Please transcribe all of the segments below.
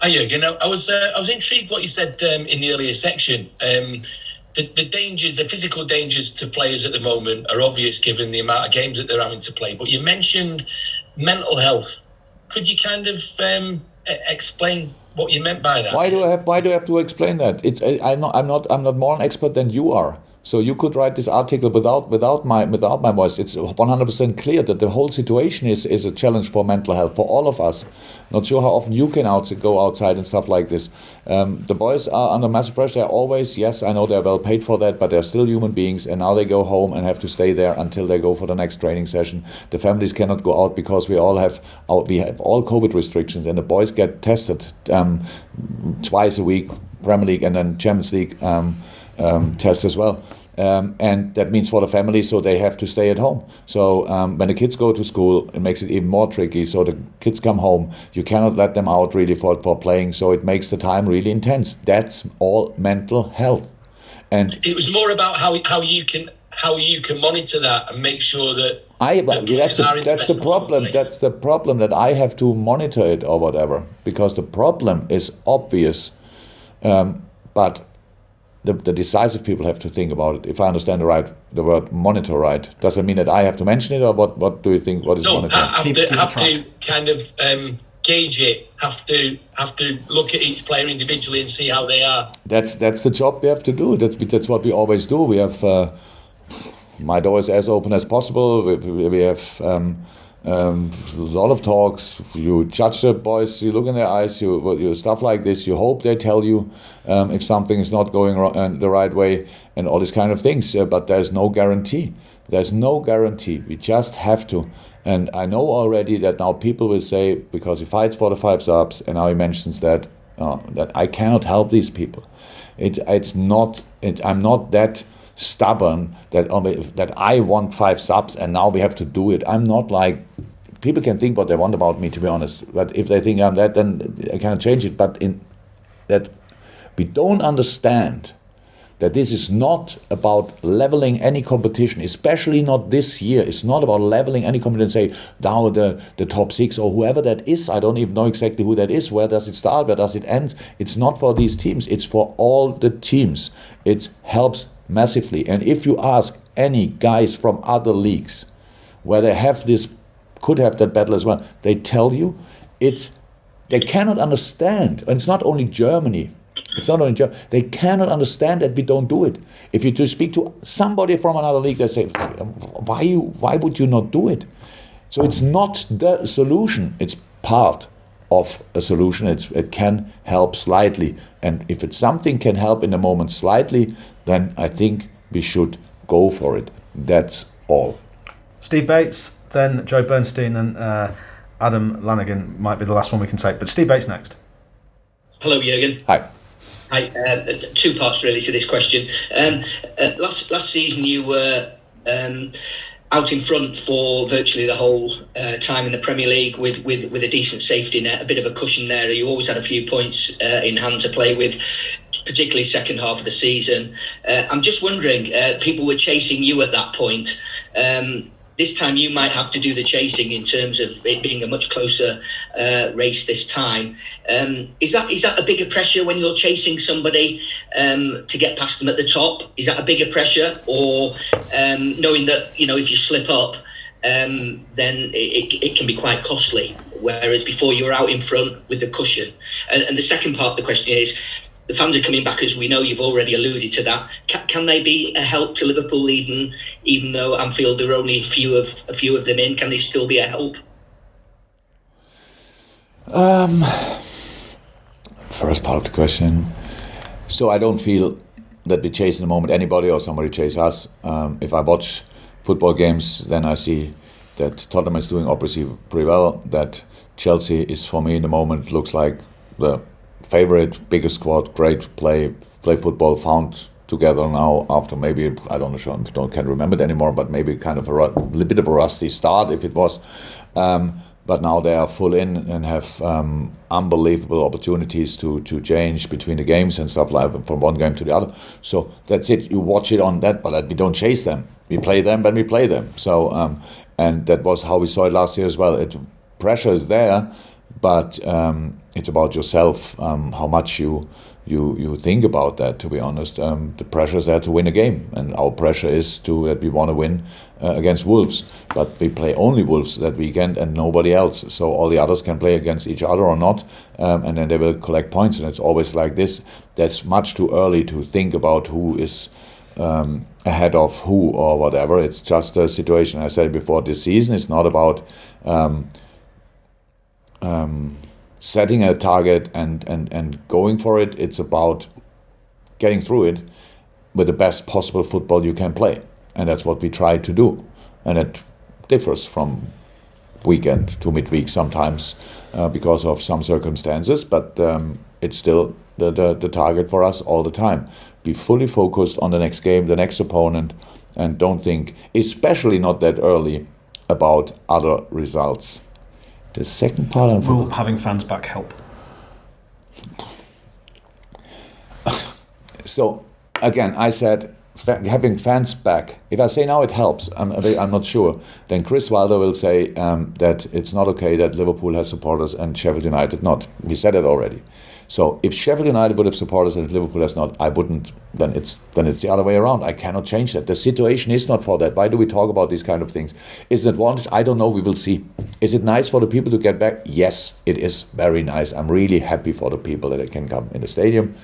Hi, Jurgen. I was intrigued what you said in the earlier section. The physical dangers to players at the moment are obvious given the amount of games that they're having to play. But you mentioned mental health. Could you kind of explain what you meant by that? Why do I have to explain that? I'm not more an expert than you are. So you could write this article without my voice. It's 100% clear that the whole situation is a challenge for mental health for all of us. Not sure how often you can go outside and stuff like this. The boys are under massive pressure. They're always, yes, I know they're well paid for that, but they're still human beings. And now they go home and have to stay there until they go for the next training session. The families cannot go out because we have all COVID restrictions, and the boys get tested twice a week, Premier League and then Champions League. Test as well, and that means for the family, so they have to stay at home. So when the kids go to school, it makes it even more tricky. So the kids come home, you cannot let them out really for playing. So it makes the time really intense. That's all mental health. And it was more about how you can monitor that and make sure that. That's the problem. That's the problem, that I have to monitor it or whatever, because the problem is obvious, but. The decisive people have to think about it. If I understand the word monitor right, does it mean that I have to mention it, or what do you think? What is monitor? Have to kind of gauge it. Have to look at each player individually and see how they are. That's the job we have to do. That's what we always do. We have my door is as open as possible. We have. A lot of talks. You judge the boys. You look in their eyes. You stuff like this. You hope they tell you if something is not going the right way, and all these kind of things. But there's no guarantee. There's no guarantee. We just have to. And I know already that now people will say, because he fights for the 5 subs, and now he mentions that I cannot help these people. I'm not that stubborn that I want 5 subs and now we have to do it. I'm not like, people can think what they want about me, to be honest, but if they think I'm that, then I cannot change it. But in that we don't understand that this is not about leveling any competition, especially not this year. It's not about leveling any competition, say now the top 6 or whoever that is. I don't even know exactly who that is. Where does it start? Where does it end? It's not for these teams. It's for all the teams. It helps massively. And if you ask any guys from other leagues where they could have that battle as well, they tell you they cannot understand. And it's not only Germany. They cannot understand that we don't do it. If you just speak to somebody from another league, they say, why would you not do it? So it's not the solution. It's part of a solution. It can help slightly. And if something can help in the moment slightly, then I think we should go for it. That's all. Steve Bates, then Joe Bernstein, and Adam Lanigan might be the last one we can take. But Steve Bates next. Hello, Jurgen. Hi. Hi. 2 parts really to this question. Last season you were out in front for virtually the whole time in the Premier League with a decent safety net, a bit of a cushion there. You always had a few points in hand to play with, particularly second half of the season. I'm just wondering, people were chasing you at that point. This time you might have to do the chasing in terms of it being a much closer race this time. Is that a bigger pressure when you're chasing somebody to get past them at the top? Is that a bigger pressure, or knowing that if you slip up, then it can be quite costly? Whereas before you were out in front with the cushion. And the second part of the question is, the fans are coming back, as we know. You've already alluded to that. Can they be a help to Liverpool, even though Anfield there are only a few of them in? Can they still be a help? First part of the question. So I don't feel that we chase in the moment anybody or somebody chase us. If I watch football games, then I see that Tottenham is doing obviously pretty well. That Chelsea is, for me in the moment, looks like the favorite, biggest squad, great play football, found together now after maybe, I don't know, can't remember it anymore, but maybe kind of a little bit of a rusty start if it was. But now they are full in and have unbelievable opportunities to change between the games and stuff, like from one game to the other. So that's it. You watch it on that, but we don't chase them. We play them when we play them. So and that was how we saw it last year as well. Pressure is there, but it's about yourself, how much you think about that. To be honest, the pressure is there to win a game, and our pressure is that we want to win against Wolves. But we play only Wolves that weekend and nobody else. So all the others can play against each other or not, and then they will collect points. And it's always like this. That's much too early to think about who is ahead of who or whatever. It's just a situation. I said before, this season is not about setting a target and going for it. It's about getting through it with the best possible football you can play. And that's what we try to do. And it differs from weekend to midweek sometimes because of some circumstances, but it's still the target for us all the time. Be fully focused on the next game, the next opponent, and don't think, especially not that early, about other results. The second part... Will having fans back help? So, again, I said having fans back. If I say now it helps, I'm not sure. Then Chris Wilder will say that it's not okay that Liverpool has supporters and Sheffield United not. He said it already. So if Sheffield United would have supporters and Liverpool has not, I wouldn't. Then it's the other way around. I cannot change that. The situation is not for that. Why do we talk about these kind of things? Is it advantage? I don't know. We will see. Is it nice for the people to get back? Yes, it is very nice. I'm really happy for the people that they can come in the stadium.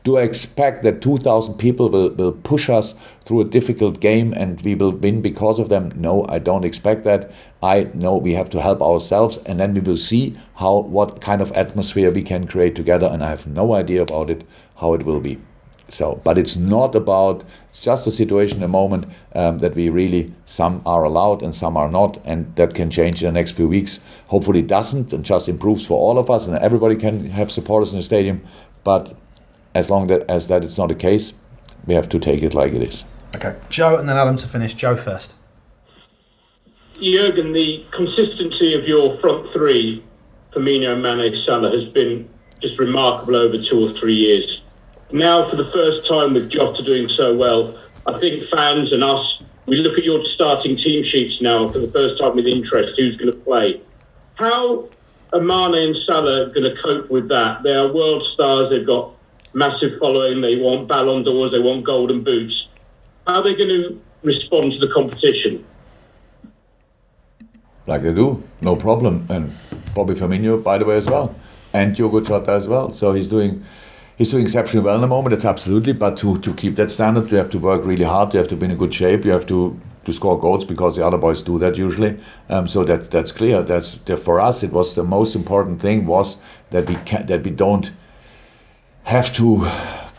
Do I expect that 2,000 people will push us through a difficult game and we will win because of them? No, I don't expect that. I know we have to help ourselves, and then we will see what kind of atmosphere we can create together, and I have no idea about it, how it will be. So, but it's just a situation, a moment that we really, some are allowed and some are not, and that can change in the next few weeks. Hopefully it doesn't and just improves for all of us, and everybody can have supporters in the stadium, but as long as that it's not the case, we have to take it like it is. Okay, Joe and then Adam to finish. Joe first. Jurgen, the consistency of your front three, Firmino, Mane, Salah, has been just remarkable over 2 or 3 years. Now, for the first time with Jota doing so well, I think fans and us, we look at your starting team sheets now for the first time with interest, who's going to play. How are Mane and Salah going to cope with that? They are world stars, they've got massive following, they want Ballon d'Ors, they want golden boots. How are they going to respond to the competition? Like they do, no problem. And Bobby Firmino, by the way, as well. And Diogo Jota as well. So he's doing exceptionally well in the moment, it's absolutely, but to keep that standard, you have to work really hard, you have to be in a good shape, you have to score goals because the other boys do that usually. So that's clear. For us, it was the most important thing was that we don't have to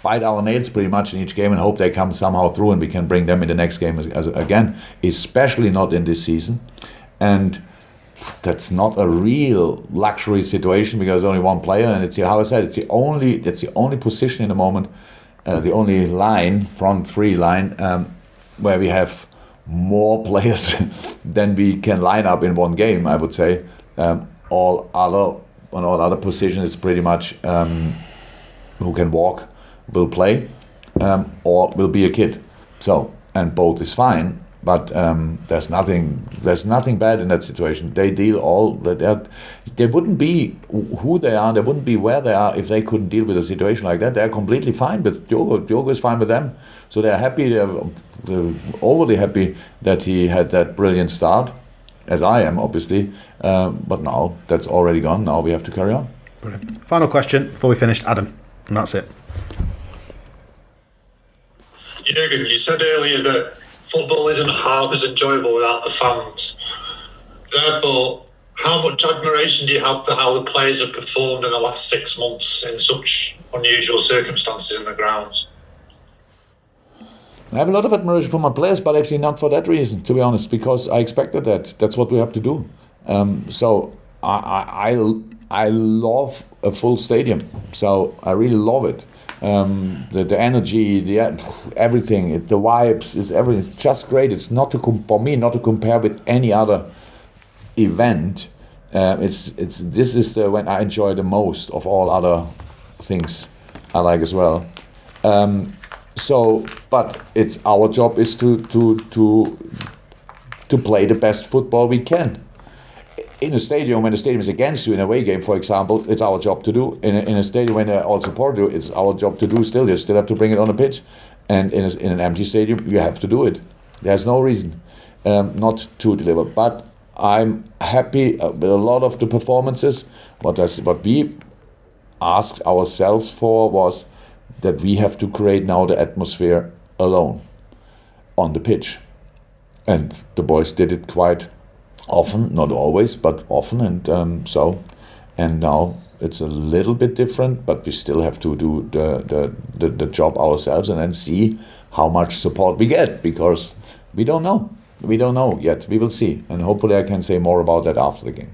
bite our nails pretty much in each game and hope they come somehow through and we can bring them in the next game again, especially not in this season. And that's not a real luxury situation because there's only one player, and it's the only position in the moment, the only front three line where we have more players than we can line up in one game. I would say all other positions is pretty much who can walk will play or will be a kid. So, and both is fine. But there's nothing bad in that situation. They deal all that. They wouldn't be who they are. They wouldn't be where they are if they couldn't deal with a situation like that. They're completely fine with Diogo. Diogo is fine with them. So they're happy. They're overly happy that he had that brilliant start, as I am obviously. But now that's already gone. Now we have to carry on. Brilliant. Final question before we finish, Adam, and that's it. Jurgen, you said earlier that football isn't half as enjoyable without the fans. Therefore, how much admiration do you have for how the players have performed in the last 6 months in such unusual circumstances in the grounds? I have a lot of admiration for my players, but actually not for that reason, to be honest, because I expected that. That's what we have to do. So I love a full stadium. So I really love it. The energy, everything, the vibes, everything. It's just great. It's not for me not to compare with any other event. This is when I enjoy the most of all other things I like as well. But it's our job is to play the best football we can. in a stadium, when the stadium is against you in a away game, for example, it's our job to do. In a stadium when all support you, it's our job to do still. You still have to bring it on the pitch. And in an empty stadium, you have to do it. There's no reason not to deliver. But I'm happy with a lot of the performances. What we asked ourselves for was that we have to create now the atmosphere alone on the pitch. And the boys did it quite often, not always, but often. And now it's a little bit different, but we still have to do the job ourselves and then see how much support we get, because we don't know. We don't know yet. We will see. And hopefully I can say more about that after the game.